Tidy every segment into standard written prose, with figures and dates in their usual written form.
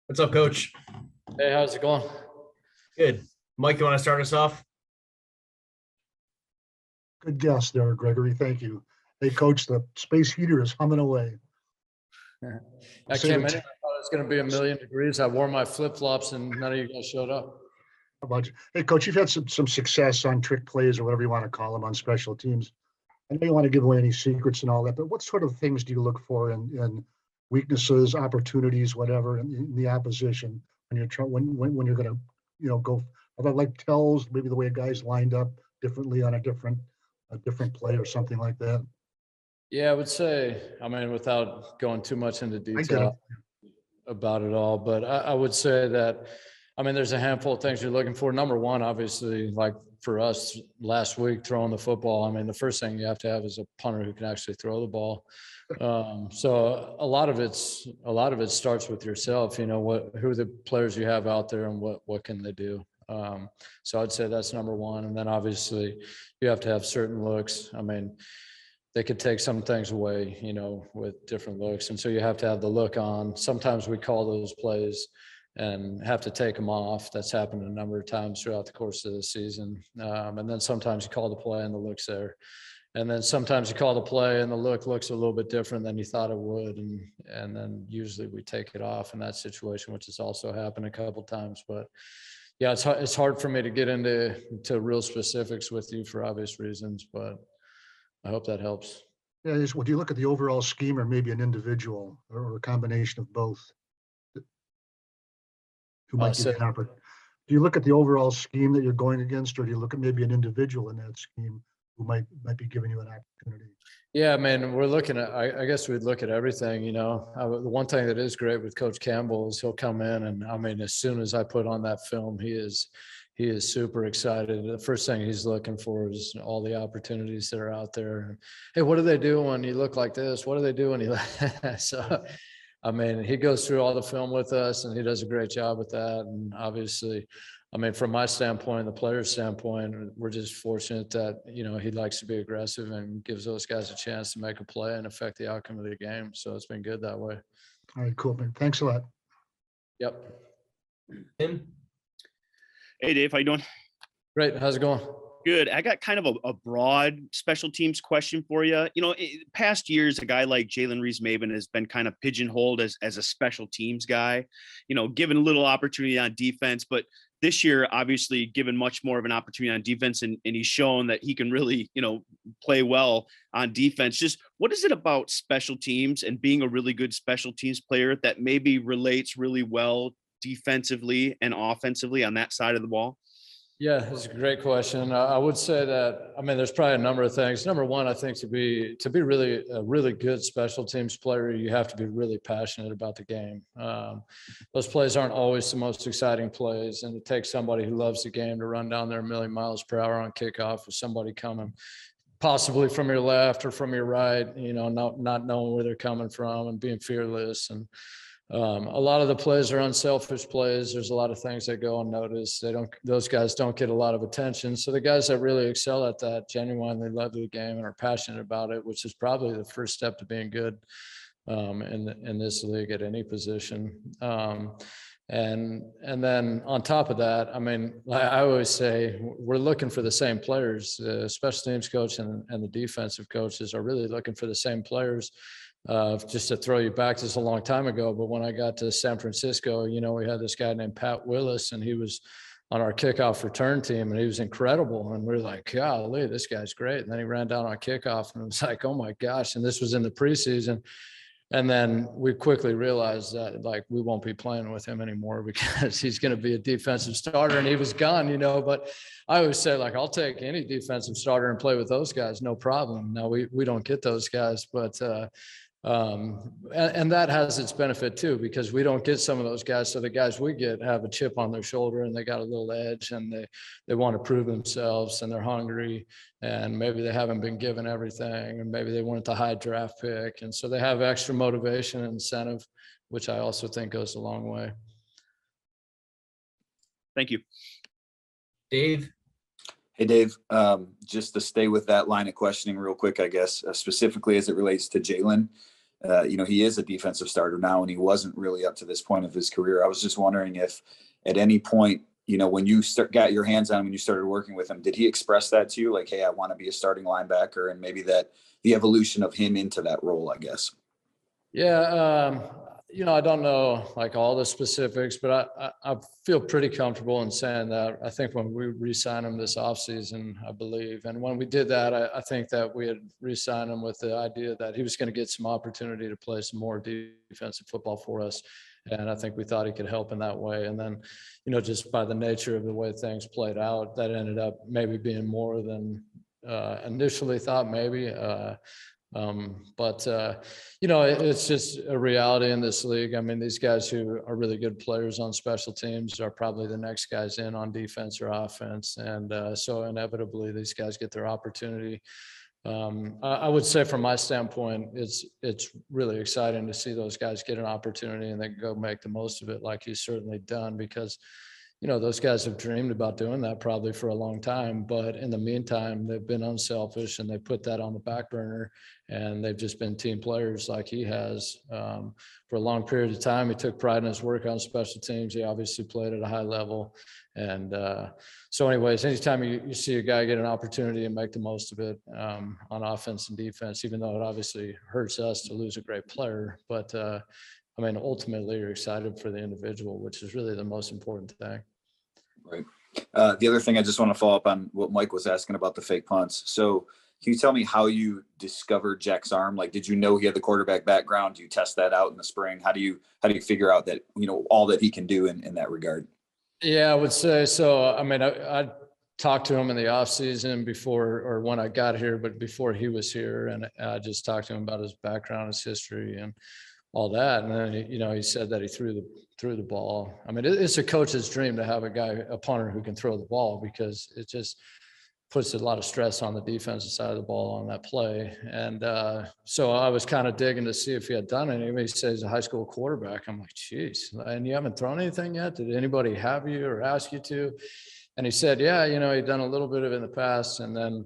What's up, Coach? Hey, how's it going? Good. Mike, you want to start us off? Good guess there, Gregory. Thank you. Hey, Coach, the space heater is humming away. I came in, I thought it was going to be a million degrees. I wore my flip-flops and none of you guys showed up. How about you? Hey, Coach, you've had some success on trick plays or whatever you want to call them on special teams. I know you want to give away any secrets and all that, but what sort of things do you look for in weaknesses, opportunities, whatever, in the opposition when you're trying when you're going to go? Are there like tells, maybe the way a guy's lined up differently on a different play or something like that? Yeah, I would say, without going too much into I get it. detail about it all, but I would say that, there's a handful of things you're looking for. Number one, obviously, like for us last week, throwing the football, the first thing you have to have is a punter who can actually throw the ball. So a lot of it starts with yourself, who are the players you have out there and what can they do. So I'd say that's number one. And then obviously you have to have certain looks. They could take some things away, with different looks. And so you have to have the look on. Sometimes we call those plays and have to take them off. That's happened a number of times throughout the course of the season. And then sometimes you call the play and the look's there. And then sometimes you call the play and the look looks a little bit different than you thought it would. And then usually we take it off in that situation, which has also happened a couple of times. But yeah, it's hard for me to get into real specifics with you for obvious reasons, but I hope that helps. Yeah, would you look at the overall scheme or maybe an individual or a combination of both? Who might give you an opportunity? Do you look at the overall scheme that you're going against, or do you look at maybe an individual in that scheme who might be giving you an opportunity? Yeah, we're looking at, I guess we'd look at everything, the one thing that is great with Coach Campbell is he'll come in and, as soon as I put on that film, he is super excited. The first thing he's looking for is all the opportunities that are out there. Hey, what do they do when you look like this? What do they do when you so he goes through all the film with us and he does a great job with that. And obviously, from my standpoint, the player's standpoint, we're just fortunate that, he likes to be aggressive and gives those guys a chance to make a play and affect the outcome of the game. So it's been good that way. All right, cool, man. Thanks a lot. Yep. Tim? Hey, Dave, how you doing? Great. How's it going? Good. I got kind of a broad special teams question for you. Past years, a guy like Jalen Reese-Maven has been kind of pigeonholed as a special teams guy, given a little opportunity on defense. But this year, obviously, given much more of an opportunity on defense, and he's shown that he can really, play well on defense. Just what is it about special teams and being a really good special teams player that maybe relates really well defensively and offensively on that side of the ball? Yeah, that's a great question. I would say that, there's probably a number of things. Number one, I think to be really a really good special teams player, you have to be really passionate about the game. Those plays aren't always the most exciting plays, and it takes somebody who loves the game to run down there a million miles per hour on kickoff with somebody coming possibly from your left or from your right, not knowing where they're coming from and being fearless. And a lot of the plays are unselfish plays. There's a lot of things that go unnoticed. Those guys don't get a lot of attention. So the guys that really excel at that genuinely love the game and are passionate about it, which is probably the first step to being good in this league at any position. And then on top of that, I always say we're looking for the same players. The special teams coach and the defensive coaches are really looking for the same players. Just to throw you back, this is a long time ago, but when I got to San Francisco, we had this guy named Pat Willis, and he was on our kickoff return team, and he was incredible. And we were like, golly, this guy's great. And then he ran down on kickoff, and it was like, oh my gosh. And this was in the preseason. And then we quickly realized that we won't be playing with him anymore because he's going to be a defensive starter, and he was gone, but I always say, I'll take any defensive starter and play with those guys. No problem. Now we don't get those guys, but, and that has its benefit too, because we don't get some of those guys. So the guys we get have a chip on their shoulder, and they got a little edge, and they want to prove themselves, and they're hungry, and maybe they haven't been given everything, and maybe they wanted the high draft pick. And so they have extra motivation and incentive, which I also think goes a long way. Thank you. Dave? Hey, Dave, just to stay with that line of questioning real quick, I guess, specifically as it relates to Jalen. he is a defensive starter now, and he wasn't really up to this point of his career. I was just wondering if at any point, when you got your hands on him, when you started working with him, did he express that to you? Like, hey, I want to be a starting linebacker, and maybe that the evolution of him into that role, I guess. Yeah. I don't know like all the specifics, but I feel pretty comfortable in saying that. I think when we re-signed him this offseason, I believe, and when we did that, I think that we had re-signed him with the idea that he was going to get some opportunity to play some more defensive football for us. And I think we thought he could help in that way. And then, just by the nature of the way things played out, that ended up maybe being more than initially thought maybe. It's just a reality in this league. I mean, these guys who are really good players on special teams are probably the next guys in on defense or offense. And so inevitably these guys get their opportunity. I would say from my standpoint, it's really exciting to see those guys get an opportunity and they go make the most of it like he's certainly done, because those guys have dreamed about doing that probably for a long time, but in the meantime, they've been unselfish and they put that on the back burner, and they've just been team players like he has for a long period of time. He took pride in his work on special teams. He obviously played at a high level. And so anyways, anytime you see a guy get an opportunity and make the most of it on offense and defense, even though it obviously hurts us to lose a great player, but ultimately you're excited for the individual, which is really the most important thing. Right. The other thing I just want to follow up on what Mike was asking about the fake punts. So can you tell me how you discovered Jack's arm? Like, did you know he had the quarterback background? Do you test that out in the spring? How do you figure out that, all that he can do in that regard? Yeah, I would say so. I talked to him in the off season before, or when I got here, but before he was here. And I just talked to him about his background, his history, and all that. And then, he said that he threw the ball. It's a coach's dream to have a punter who can throw the ball, because it just puts a lot of stress on the defensive side of the ball on that play. And so I was kind of digging to see if he had done anything. He says he's a high school quarterback. I'm like, geez, and you haven't thrown anything yet? Did anybody have you or ask you to? And he said, yeah, he'd done a little bit of it in the past. And then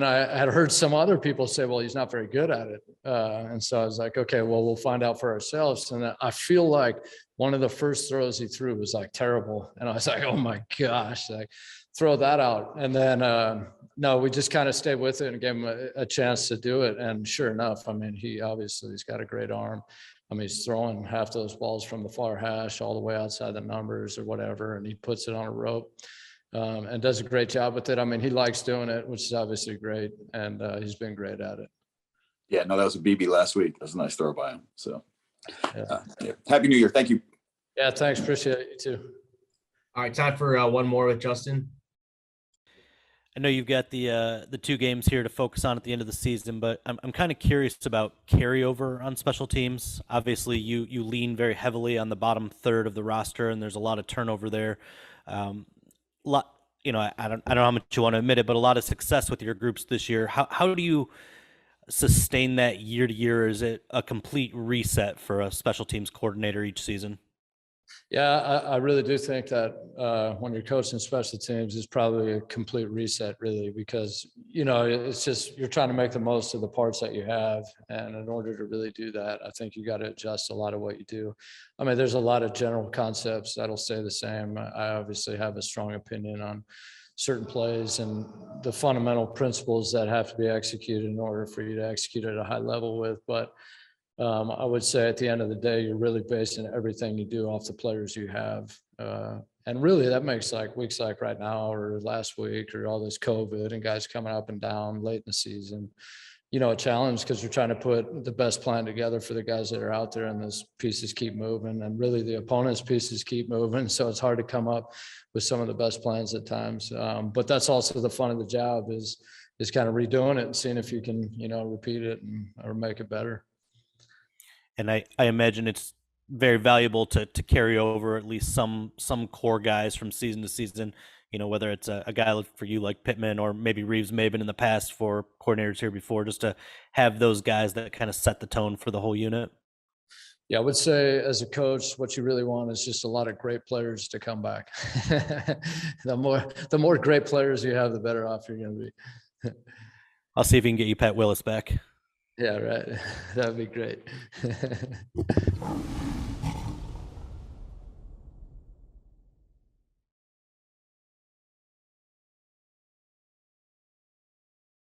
I had heard some other people say, well, he's not very good at it. And so I was like, okay, well, we'll find out for ourselves. And I feel like one of the first throws he threw was like terrible. And I was like, oh my gosh, like throw that out. And then, no, we just kind of stayed with it and gave him a chance to do it. And sure enough, he's got a great arm. He's throwing half those balls from the far hash all the way outside the numbers or whatever. And he puts it on a rope. And does a great job with it. He likes doing it, which is obviously great. And he's been great at it. Yeah, no, that was a BB last week. That was a nice throw by him. So Happy New Year. Thank you. Yeah, thanks. Appreciate it. You too. All right, time for one more with Justin. I know you've got the two games here to focus on at the end of the season, but I'm kind of curious about carryover on special teams. Obviously, you lean very heavily on the bottom third of the roster, and there's a lot of turnover there. I don't know how much you want to admit it, but a lot of success with your groups this year. How do you sustain that year to year? Is it a complete reset for a special teams coordinator each season? Yeah, I really do think that when you're coaching special teams, it's probably a complete reset, really, because, it's just you're trying to make the most of the parts that you have. And in order to really do that, I think you got to adjust a lot of what you do. There's a lot of general concepts that'll stay the same. I obviously have a strong opinion on certain plays and the fundamental principles that have to be executed in order for you to execute at a high level with. But I would say at the end of the day, you're really basing everything you do off the players you have. And really that makes like weeks like right now or last week or all this COVID and guys coming up and down late in the season, a challenge, because you're trying to put the best plan together for the guys that are out there, and those pieces keep moving, and really the opponent's pieces keep moving. So it's hard to come up with some of the best plans at times. But that's also the fun of the job is kind of redoing it and seeing if you can, repeat it or make it better. And I imagine it's very valuable to carry over at least some core guys from season to season, whether it's a guy for you like Pittman or maybe Reeves Maben in the past for coordinators here before, just to have those guys that kind of set the tone for the whole unit. Yeah, I would say as a coach, what you really want is just a lot of great players to come back. The more great players you have, the better off you're going to be. I'll see if we can get you Pat Willis back. Yeah, right. That'd be great.